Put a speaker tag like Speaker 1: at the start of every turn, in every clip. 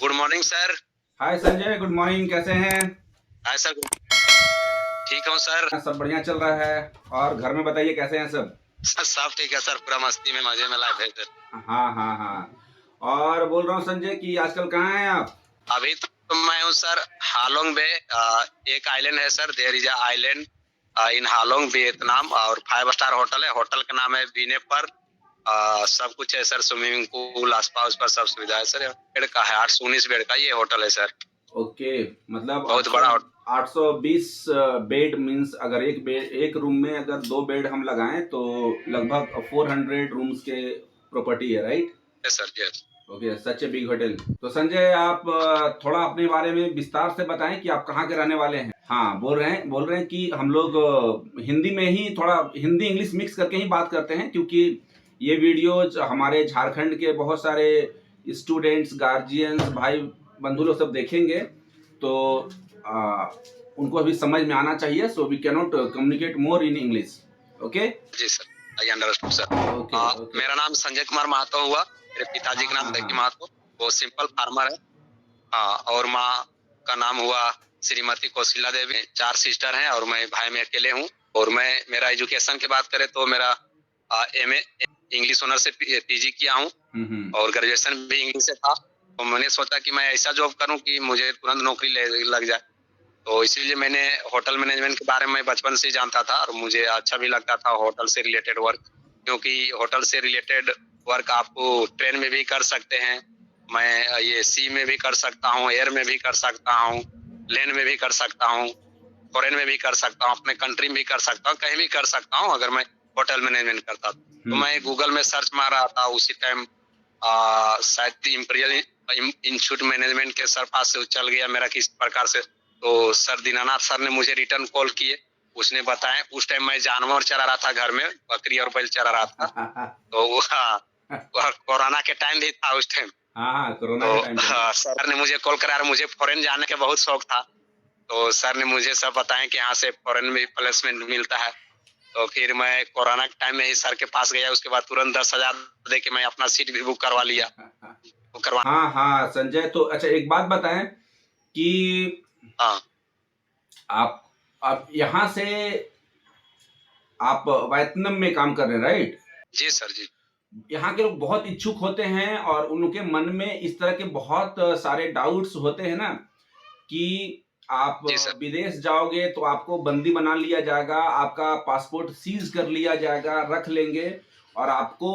Speaker 1: Good morning sir.
Speaker 2: Hi Sanjay, good morning. कैसे हैं?
Speaker 1: Hi sir, ठीक हूँ सर।
Speaker 2: सब बढ़िया चल रहा है। और घर में बताइए कैसे हैं सब?
Speaker 1: सब ठीक है सर, पूरा मस्ती में मजे में लाइफ है सर।
Speaker 2: हाँ हाँ हाँ। और बोल रहा हूँ संजय कि आजकल कहाँ हैं आप?
Speaker 1: अभी तो मैं हूँ सर हालोंग बे। एक आइलैंड है sir, there is a island in Halong Vietnam, और 5 स्टार होटल है। होटल का नाम है बीने पर। सब कुछ है सर, स्विमिंग पूल आसपास पर सब सुविधा है सर। बेड का है, 819 बेड का ये होटल है सर।
Speaker 2: ओके, मतलब
Speaker 1: बहुत
Speaker 2: 800
Speaker 1: बड़ा होटल
Speaker 2: 820 बेड मीन्स अगर एक रूम में अगर 2 बेड हम लगाएं तो लगभग 400 रूम्स के प्रॉपर्टी है, राइट?
Speaker 1: है sir ji.
Speaker 2: Okay, such a big hotel. तो संजय, आप थोड़ा अपने बारे में विस्तार से बताएं कि आप कहाँ के रहने वाले हैं। हाँ, बोल रहे हैं कि हम लोग हिंदी में ही थोड़ा हिंदी इंग्लिश मिक्स करके ही बात करते हैं, क्योंकि ये वीडियोज हमारे झारखंड के बहुत सारे स्टूडेंट्स, गार्जियंस, भाई बंधु लोग सब देखेंगे, तो उनको अभी समझ में आना चाहिए। So we cannot communicate more in English. Okay
Speaker 1: ji sir, I understood sir.
Speaker 2: Okay okay.
Speaker 1: मेरा नाम संजय कुमार महतो हुआ। मेरे पिताजी
Speaker 2: हाँ
Speaker 1: का नाम
Speaker 2: हाँ
Speaker 1: दक्की
Speaker 2: हाँ।
Speaker 1: महतो, वो सिंपल फार्मर है। हाँ, और माँ का नाम हुआ श्रीमती कौशिला देवी। 4 सिस्टर हैं और मैं भाई में अकेले हूँ। और मैं मेरा एजुकेशन की बात करें तो मेरा एमए इंग्लिश ऑनर से पीजी किया हूँ, और ग्रेजुएशन भी इंग्लिश से था। तो मैंने सोचा कि मैं ऐसा जॉब करूँ कि मुझे तुरंत नौकरी लग जाए। तो इसीलिए मैंने होटल मैनेजमेंट के बारे में बचपन से जानता था, और मुझे अच्छा भी लगता था होटल से रिलेटेड वर्क, क्योंकि होटल से रिलेटेड वर्क आप ट्रेन में भी कर सकते हैं। मैं ये सी में भी कर सकता हूँ, एयर में भी कर सकता हूँ, लैंड में भी कर सकता हूँ, फॉरेन में भी कर सकता हूँ, अपने कंट्री में भी कर सकता हूँ, कहीं भी कर सकता हूँ अगर मैं होटल मैनेजमेंट करता। तो मैं गूगल में सर्च मार रहा था उसी टाइम, शायद इंपीरियल इंस्टीट्यूट मैनेजमेंट के सर पास से चल गया मेरा किस प्रकार से। तो सर दीनानाथ सर ने मुझे रिटर्न कॉल किए, उसने बताया। उस टाइम मैं जानवर चरा रहा था घर में, बकरी और बैल चरा रहा था। तो वो कोरोना के टाइम भी था उस टाइम।
Speaker 2: हाँ, कोरोना के टाइम
Speaker 1: तो
Speaker 2: पे।
Speaker 1: सर ने मुझे कॉल करा, मुझे फॉरेन जाने का बहुत शौक था। तो सर ने मुझे सब बताया कि यहाँ से फॉरेन में प्लेसमेंट मिलता है। तो फिर मैं कोरोना के टाइम में ही सर के पास गया, उसके बाद तुरंत 10,000 दे के मैं अपना सीट भी बुक करवा लिया।
Speaker 2: हाँ हाँ संजय, तो अच्छा एक बात बताएं कि
Speaker 1: हाँ
Speaker 2: आप यहाँ से आप वियतनाम में काम कर रहे हैं, राइट?
Speaker 1: जी सर जी।
Speaker 2: यहाँ के लोग बहुत इच्छुक होते हैं और उनके मन में इस तरह के बहुत सारे डाउट्स होते हैं ना, कि आप
Speaker 1: जी सर।
Speaker 2: विदेश जाओगे तो आपको बंदी बना लिया जाएगा, आपका पासपोर्ट सीज कर लिया जाएगा, रख लेंगे, और आपको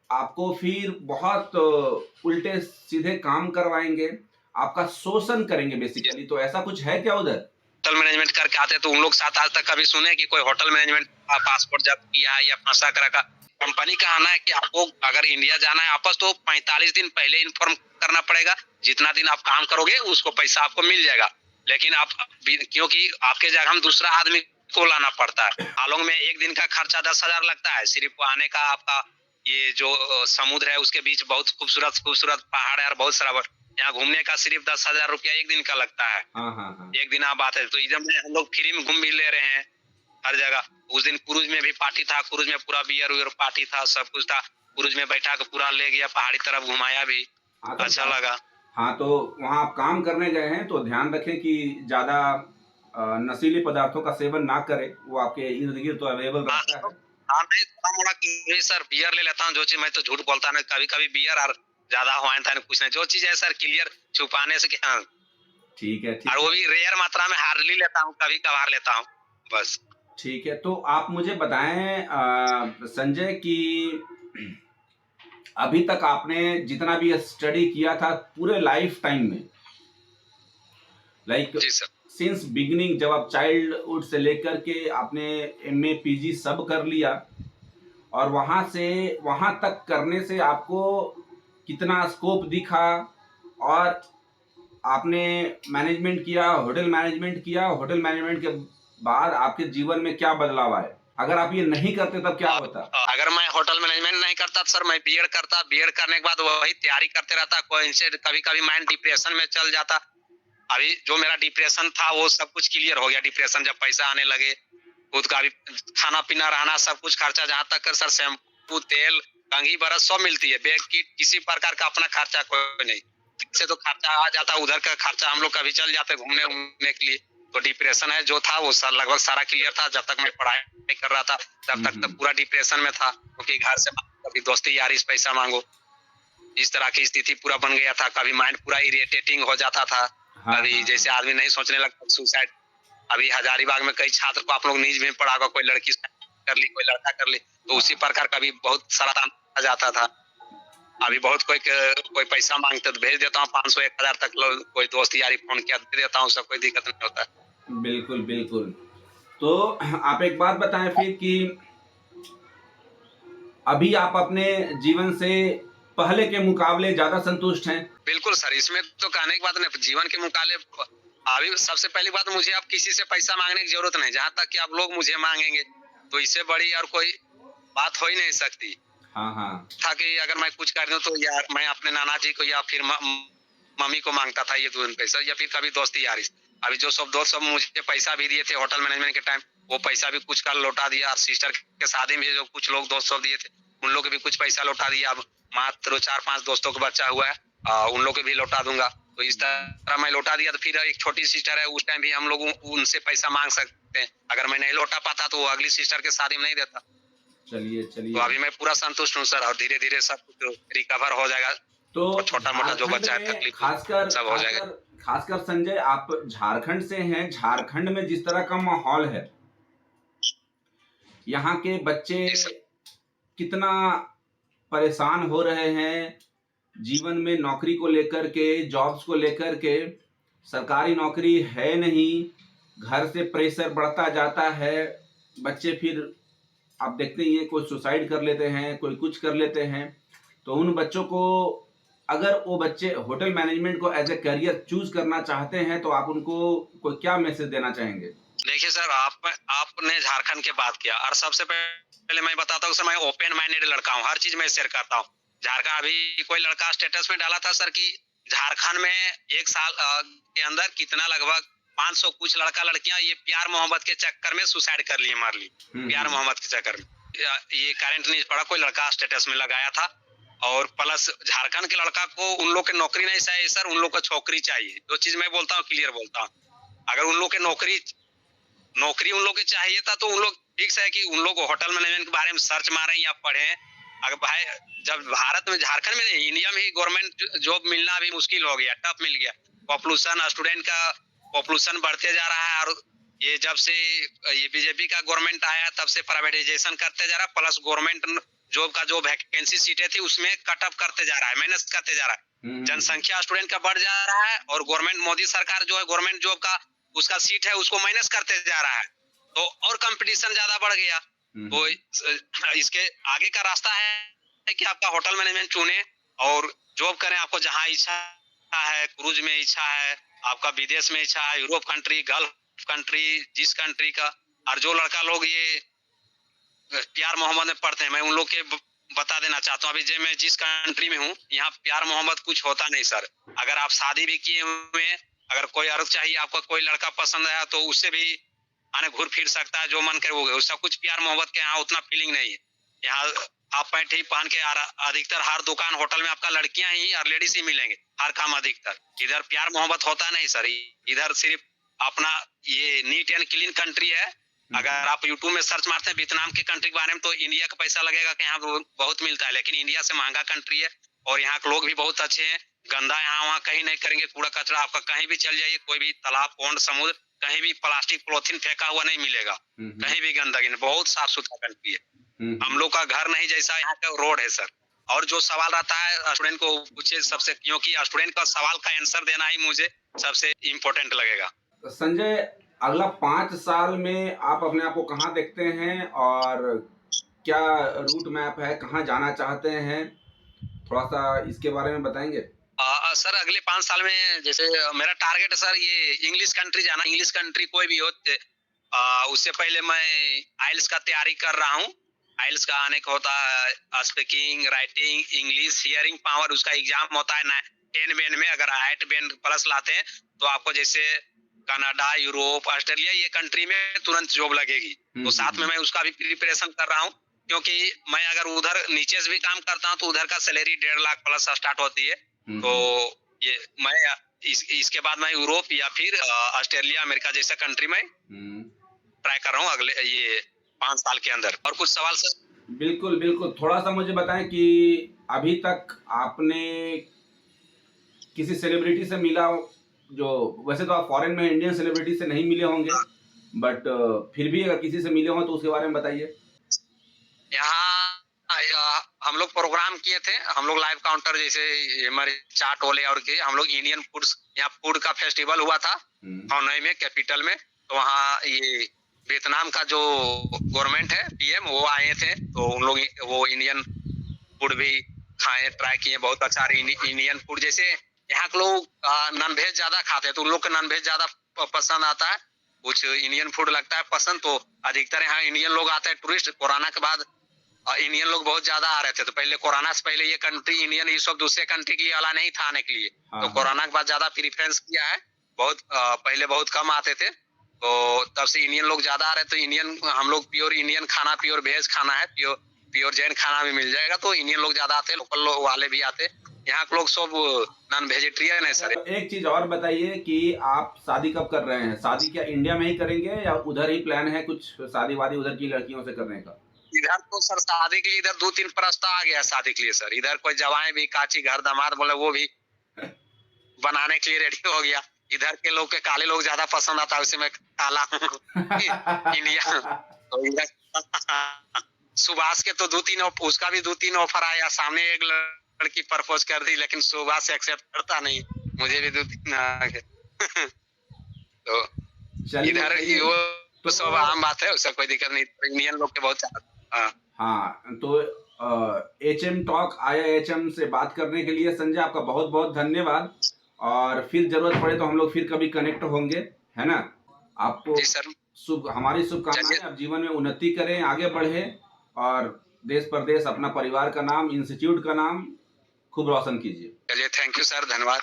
Speaker 2: आपको फिर बहुत उल्टे सीधे काम करवाएंगे, आपका शोषण करेंगे बेसिकली। तो ऐसा कुछ है क्या उधर?
Speaker 1: होटल मैनेजमेंट करके आते तो उन लोग साथ आज तक कभी सुने कि कोई होटल मैनेजमेंट का पासपोर्ट जब्त किया है या फंसा कर रखा। कंपनी का आना है कि आपको अगर इंडिया जाना है आपस, तो 45 दिन पहले इन्फॉर्म करना पड़ेगा। जितना दिन आप काम करोगे उसको पैसा आपको मिल जाएगा। लेकिन आप, क्योंकि आपके जगह हम दूसरा आदमी को लाना पड़ता है। हालोंग में एक दिन का खर्चा 10,000 लगता है सिर्फ आने का। आपका ये जो समुद्र है उसके बीच बहुत खूबसूरत खूबसूरत पहाड़ है और बहुत सारा, यहाँ घूमने का सिर्फ 10,000 रुपया एक दिन का लगता है।
Speaker 2: हाँ हाँ हाँ।
Speaker 1: एक दिन आप बात है। तो इधर में हम लोग फ्री में घूम भी ले रहे हैं हर जगह। उस दिन क्रूज में भी पार्टी था, क्रूज में पूरा बियर उयर पार्टी था, सब कुछ था। क्रूज में बैठा के पूरा ले गया, पहाड़ी तरफ घुमाया भी,
Speaker 2: हाँ तो
Speaker 1: अच्छा लगा।
Speaker 2: हाँ, तो वहाँ आप काम करने गए हैं तो ध्यान रखें कि ज्यादा नशीले पदार्थों का सेवन ना करें। वो आपके इर्द गिर्द तो अवेलेबल
Speaker 1: हाँ
Speaker 2: रहता है।
Speaker 1: हाँ, मैं थोड़ा मोड़ा सर बियर ले लेता हूँ, जो चीज मैं तो झूठ बोलता नहीं, कभी कभी बियर और ज्यादा हुआ था कुछ नहीं, जो चीज है सर क्लियर छुपाने से। हाँ,
Speaker 2: ठीक है
Speaker 1: और
Speaker 2: ठीक
Speaker 1: वो
Speaker 2: है
Speaker 1: भी रेयर मात्रा में हार्डली लेता हूँ, कभी कभार लेता हूँ बस।
Speaker 2: ठीक है। तो आप मुझे बताएं संजय कि अभी तक आपने जितना भी स्टडी किया था पूरे लाइफ टाइम में, लाइक
Speaker 1: जी सर।
Speaker 2: सिंस बिगिनिंग, जब आप चाइल्डहुड से लेकर के आपने एमए पीजी सब कर लिया, और वहां से वहां तक करने से आपको कितना स्कोप दिखा, और आपने मैनेजमेंट किया, होटल मैनेजमेंट किया, होटल मैनेजमेंट के बाद आपके जीवन में क्या बदलाव आए? अगर आप ये नहीं करते तब क्या होता?
Speaker 1: अगर मैं होटल मैनेजमेंट नहीं करता सर, मैं बीएड करता। बीएड करने के बाद वही तैयारी करते रहता, कोई से कभी कभी माइंड डिप्रेशन में चल जाता। अभी जो मेरा डिप्रेशन था वो सब कुछ क्लियर हो गया। डिप्रेशन जब पैसा आने लगे, खुद का भी खाना पीना रहना सब कुछ खर्चा, जहाँ तक कर सर शैम्पू तेल कंघी बरस सब मिलती है, बैग किट किसी प्रकार का अपना खर्चा कोई नहीं। से तो खर्चा आ जाता, उधर का खर्चा हम लोग कभी चल जाते घूमने उमने के लिए। तो डिप्रेशन है जो था वो लगभग सारा क्लियर था। जब तक मैं पढ़ाई कर रहा था तब तक तो पूरा डिप्रेशन में था, क्योंकि घर से कभी दोस्ती यारी से पैसा मांगो, इस तरह की स्थिति पूरा बन गया था। कभी माइंड पूरा इरिटेटिंग हो जाता था। कभी जैसे आदमी नहीं सोचने लगता सुसाइड। अभी हजारीबाग में कई छात्र को आप लोग न्यूज में पढ़ा होगा, कोई लड़की कर ली, कोई लड़का कर ली, तो उसी प्रकार का भी बहुत सारा आ जाता था। अभी बहुत कोई पैसा मांगते तो भेज देता हूँ 500-1000 तक। कोई दोस्त यारी फोन किया दे देता हूँ, सब कोई दिक्कत नहीं होता।
Speaker 2: बिल्कुल बिल्कुल। तो आप एक बात बताएं फिर कि अभी आप अपने जीवन से पहले के मुकाबले ज्यादा संतुष्ट हैं?
Speaker 1: बिल्कुल सर, इसमें तो कहने की बात नहीं। जीवन के मुकाबले अभी सबसे पहली बात, मुझे अब किसी से पैसा मांगने की जरूरत नहीं। जहाँ तक कि आप लोग मुझे मांगेंगे तो इससे बड़ी और कोई बात हो ही नहीं सकती। था कि अगर मैं कुछ कर दूं तो यार मैं अपने नाना जी को या फिर मम्मी को मांगता था ये 2 दिन पैसा, या फिर कभी दोस्ती यारी। अभी जो सब दोस्त सब मुझे पैसा भी दिए थे होटल मैनेजमेंट के टाइम, वो पैसा भी कुछ कल लौटा दिया। और सिस्टर के शादी में जो कुछ लोग दोस्त सब दिए थे उन लोग भी कुछ पैसा लौटा दिया। अब मात्र 4-5 दोस्तों का बच्चा हुआ है, उन लोग को भी लौटा दूंगा। तो इस तरह मैं लौटा दिया। तो फिर एक छोटी सिस्टर है, उस टाइम भी हम लोग उनसे पैसा मांग सकते हैं। अगर मैं नहीं लौटा पाता तो वो अगली सिस्टर के शादी में नहीं देता।
Speaker 2: चलिए
Speaker 1: तो अभी मैं पूरा संतुष्ट हूँ सर, और धीरे धीरे सब कुछ रिकवर हो जाएगा।
Speaker 2: तो
Speaker 1: छोटा मोटा जो बच्चा है तकलीफ सब हो जाएगा।
Speaker 2: खासकर संजय, आप झारखंड से हैं। झारखंड में जिस तरह का माहौल है, यहाँ के बच्चे कितना परेशान हो रहे हैं जीवन में, नौकरी को लेकर के, जॉब्स को लेकर के। सरकारी नौकरी है नहीं, घर से प्रेशर बढ़ता जाता है। बच्चे फिर आप देखते ही हैं, कोई सुसाइड कर लेते हैं, कोई कुछ कर लेते हैं। तो उन बच्चों को, अगर वो बच्चे होटल मैनेजमेंट को एज ए करियर चूज करना चाहते हैं, तो आप उनको कोई क्या मैसेज देना चाहेंगे?
Speaker 1: देखिए सर, आपने झारखंड की बात किया, और सबसे पहले मैं बताता हूँ सर, मैं ओपन माइंडेड लड़का हूँ, हर चीज में शेयर करता हूँ। झारखंड, अभी कोई लड़का स्टेटस में डाला था सर कि झारखंड में 1 साल के अंदर कितना लगभग 500 कुछ लड़का लड़कियां ये प्यार मोहब्बत के चक्कर में सुसाइड कर लिए, मार ली। प्यार मोहब्बत के चक्कर में ये करंट न्यूज पड़ा, कोई लड़का स्टेटस में लगाया था। और प्लस झारखंड के लड़का को उन लोग के नौकरी नहीं चाहिए सर, उन लोग को छोकरी चाहिए। जो चीज मैं बोलता हूँ क्लियर बोलता हूँ। अगर उन लोग के नौकरी उन लोग के चाहिए था तो उन लोग फिक्स है कि उन लोग होटल मैनेजमेंट के बारे में सर्च मारे या पढ़े। अगर भाई जब भारत में, झारखंड में नहीं, इंडिया में ही गवर्नमेंट जॉब मिलना अभी मुश्किल हो गया, टफ मिल गया। पॉपुलेशन, स्टूडेंट का पॉपुलेशन बढ़ते जा रहा है। और ये जब से ये बीजेपी का गवर्नमेंट आया तब से प्राइवेटाइजेशन करते जा रहा है। प्लस गवर्नमेंट जॉब का जो वैकेंसी सीटें थी उसमें कट ऑफ करते जा रहा है, माइनस करते जा रहा है। जनसंख्या स्टूडेंट का बढ़ जा रहा है, और गवर्नमेंट, मोदी सरकार जो है गवर्नमेंट जॉब का उसका सीट है उसको माइनस करते जा रहा है। तो और कंपटीशन ज्यादा बढ़ गया। तो इसके आगे का रास्ता है कि आपका होटल मैनेजमेंट चुने और जॉब करें। आपको जहाँ इच्छा है, क्रूज में इच्छा है, आपका विदेश में इच्छा है, यूरोप कंट्री, गल्फ कंट्री, जिस कंट्री का। और जो लड़का लोग ये प्यार मोहब्बत में पढ़ते हैं, मैं उन लोग के बता देना चाहता हूँ, अभी मैं जिस कंट्री में हूँ यहाँ प्यार मोहब्बत कुछ होता नहीं सर। अगर आप शादी भी किए हुए, अगर कोई अर्थ चाहिए, आपका कोई लड़का पसंद आया तो उससे भी आने घूर फिर सकता है, जो मन करे वो। उसका कुछ प्यार मोहब्बत के यहाँ उतना फीलिंग नहीं है। यहाँ आप पैंट ही पहन के अधिकतर हर दुकान होटल में आपका लड़कियां ही और लेडीज ही मिलेंगे, हर काम अधिकतर। इधर प्यार मोहब्बत होता नहीं सर, इधर सिर्फ अपना ये नीट एंड क्लीन कंट्री है। अगर आप यूट्यूब में सर्च मारते हैं वियतनाम के कंट्री के बारे में तो इंडिया का पैसा लगेगा कि यहाँ बहुत मिलता है, लेकिन इंडिया से महंगा कंट्री है। और यहाँ के लोग भी बहुत अच्छे हैं, गंदा यहाँ वहाँ कहीं नहीं करेंगे। कूड़ा कचरा आपका कहीं भी चल जाइए, कोई भी तालाब, पौंड, समुद्र, कहीं भी प्लास्टिक पॉलिथीन फेंका हुआ नहीं मिलेगा, कहीं भी गंदगी नहीं। बहुत साफ सुथरा कंट्री है। हम लोग का घर नहीं जैसा यहाँ का रोड है सर। और जो सवाल रहता है स्टूडेंट को पूछे सबसे, क्योंकि स्टूडेंट का सवाल का आंसर देना ही मुझे सबसे इम्पोर्टेंट लगेगा।
Speaker 2: संजय, अगला 5 साल में आप अपने आप को कहाँ देखते हैं और क्या रूट मैप है, कहाँ जाना चाहते हैं, थोड़ा सा इसके बारे में बताएंगे?
Speaker 1: सर अगले 5 साल में जैसे मेरा टारगेट है सर ये इंग्लिश कंट्री जाना। इंग्लिश कंट्री कोई भी हो, उससे पहले मैं आइल्स का तैयारी कर रहा हूँ। आइल्स का आने का होता है speaking, writing, English, hearing power, उसका एग्जाम होता है 10 बैंड में। अगर 8 बैंड प्लस लाते हैं तो आपको जैसे कनाडा, यूरोप, ऑस्ट्रेलिया, ये कंट्री में तुरंत जॉब लगेगी। तो साथ में मैं उसका भी प्रिपरेशन कर रहा हूँ, क्योंकि मैं अगर उधर नीचे से भी काम करता हूँ तो उधर का सैलरी 1.5 लाख प्लस स्टार्ट होती है। तो ये मैं इसके बाद मैं यूरोप या फिर ऑस्ट्रेलिया अमेरिका जैसा कंट्री में ट्राई कर रहा हूँ अगले ये 5 साल के अंदर। और कुछ सवाल सर?
Speaker 2: बिल्कुल बिल्कुल, थोड़ा सा मुझे बताएं कि अभी तक आपने किसी सेलिब्रिटी से मिला हो, जो वैसे तो आप फॉरेन में इंडियन सेलिब्रिटी से नहीं मिले होंगे, बट फिर भी अगर किसी से मिले हो तो उसके बारे में बताइए।
Speaker 1: यहाँ हम लोग प्रोग्राम किए थे, हम लोग लाइव काउंटर जैसे हमारे चाट ओले और के हम लोग इंडियन फूड्स, यहाँ फूड का फेस्टिवल हुआ था हनोई में, कैपिटल में। तो वहाँ ये वियतनाम का जो गवर्नमेंट है पीएम वो आए थे, तो उन लोग वो इंडियन फूड भी खाए, ट्राई किए। बहुत अच्छा इंडियन फूड। जैसे यहाँ के लोग नॉन वेज ज्यादा खाते हैं तो उन लोग को नॉन वेज ज्यादा पसंद आता है, कुछ इंडियन फूड लगता है पसंद। तो अधिकतर यहाँ इंडियन लोग आते हैं टूरिस्ट। कोरोना के बाद इंडियन लोग बहुत ज्यादा आ रहे थे, तो पहले कोरोना से पहले ये कंट्री इंडियन ये सब दूसरे कंट्री के लिए अला नहीं था आने के लिए। तो कोरोना के बाद ज्यादा प्रीफरेंस किया है। बहुत पहले बहुत कम आते थे, तो तब से इंडियन लोग ज्यादा आ रहे। तो इंडियन हम लोग प्योर इंडियन खाना, प्योर वेज खाना है, प्योर जैन खाना भी मिल जाएगा। तो इंडियन लोग ज्यादा आते, लोकल लोग वाले भी आते। यहाँ के लोग सब नॉन वेजिटेरियन है सर।
Speaker 2: एक चीज और बताइए कि आप शादी कब कर रहे हैं? शादी क्या इंडिया में ही करेंगे या उधर ही प्लान है कुछ शादी वादी उधर की लड़कियों से करने का?
Speaker 1: इधर तो सर शादी के लिए इधर 2-3 प्रस्ताव आ गया शादी के लिए सर। इधर कोई जवाएं भी काची घर दामाद बोले वो भी बनाने के लिए रेडी हो गया। इधर के लोग के काले लोग ज्यादा पसंद आता है, उसी में काला इंडिया। तो इधर सुभाष के तो 2-3 उसका भी 2-3 ऑफर आया। सामने एक लड़की प्रपोज कर दी, लेकिन सुभाष एक्सेप्ट करता नहीं। मुझे भी 2-3 आ गए। तो इधर वो तो सब आम बात है, उससे कोई दिक्कत नहीं। इंडियन लोग के बहुत
Speaker 2: हाँ, तो HM टॉक IIHM से बात करने के लिए संजय आपका बहुत बहुत धन्यवाद। और फिर जरूरत पड़े तो हम लोग फिर कभी कनेक्ट होंगे, है ना? आपको हमारी शुभकामनाएं। आप जीवन में उन्नति करें, आगे बढ़े और देश प्रदेश अपना परिवार का नाम, इंस्टीट्यूट का नाम खूब रोशन कीजिए।
Speaker 1: चलिए, थैंक यू सर, धन्यवाद।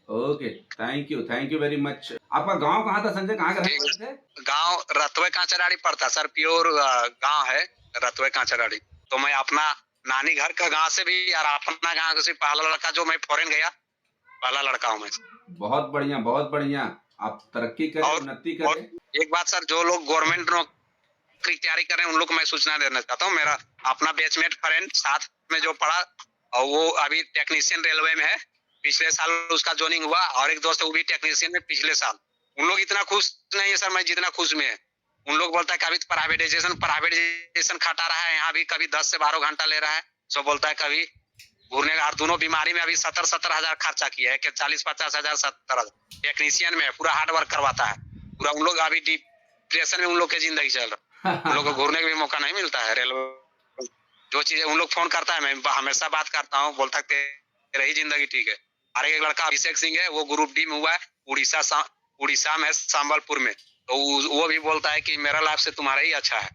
Speaker 2: Okay, thank you very much. आपका गांव कहाँ था संजय? कहाँ के रहने वाले थे?
Speaker 1: गांव रतवे कांचराड़ी पड़ता सर, प्योर गांव है रतवे कांचराड़ी। तो मैं अपना नानी घर का गांव से भी यार अपना गांव से पहला लड़का जो मैं फॉरेन गया, पहला लड़का हूँ मैं। बहुत बढ़िया,
Speaker 2: बहुत बढ़िया। आप तरक्की करें, उन्नति करें।
Speaker 1: एक बात सर, जो लोग गवर्नमेंट नौकरी तैयारी कर रहे हैं उन लोग को मैं सूचना देना चाहता हूँ। मेरा अपना बैचमेट फ्रेंड साथ में जो पढ़ा और वो अभी टेक्नीशियन रेलवे में है, पिछले साल उसका ज्वाइनिंग हुआ। और एक दोस्त है वो भी टेक्नीशियन में पिछले साल। उन लोग इतना खुश नहीं है सर मैं जितना खुश में है। उन लोग बोलता है कभी प्राइवेटाइजेशन खटा रहा है, यहाँ भी कभी 10 से 12 घंटा ले रहा है। सो बोलता है कभी घूरने का। दोनों बीमारी में अभी 70 हजार खर्चा किया है, 40-50 हजार 70 हजार। टेक्नीशियन में पूरा हार्ड वर्क करवाता है पूरा। उन लोग अभी डिप्रेशन में उन लोग की जिंदगी चल रहा है। उन लोग को घूरने का भी मौका नहीं मिलता है। रेलवे जो चीजें उन लोग फोन करता है, मैं हमेशा बात करता हूँ, बोलता है तेरी जिंदगी ठीक है। और एक लड़का अभिषेक सिंह है, वो ग्रुप डी में हुआ है, उड़ीसा में, संबलपुर में। तो वो भी बोलता है कि मेरा लाइफ से तुम्हारा ही अच्छा है।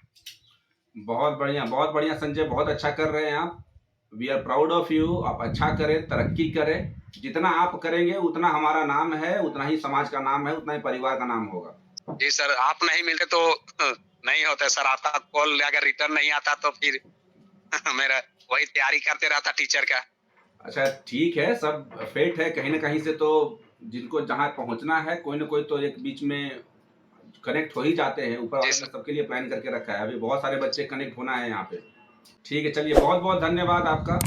Speaker 2: बहुत बढ़िया संजय, बहुत अच्छा कर रहे हैं आप। We are proud of you. आप अच्छा करें, तरक्की करें। जितना आप करेंगे उतना हमारा नाम है, उतना ही समाज का नाम है, उतना ही परिवार का नाम होगा।
Speaker 1: जी सर, आप नहीं मिलते तो नहीं होते सर। आपका कॉल अगर रिटर्न नहीं आता तो फिर मेरा वही तैयारी करते रहता टीचर का।
Speaker 2: अच्छा ठीक है, सब फेट है कहीं ना कहीं से। तो जिनको जहाँ पहुँचना है कोई ना कोई तो एक बीच में कनेक्ट हो ही जाते हैं। ऊपर वाले ने सबके लिए प्लान करके रखा है। अभी बहुत सारे बच्चे कनेक्ट होना है यहाँ पे। ठीक है, चलिए, बहुत बहुत धन्यवाद आपका।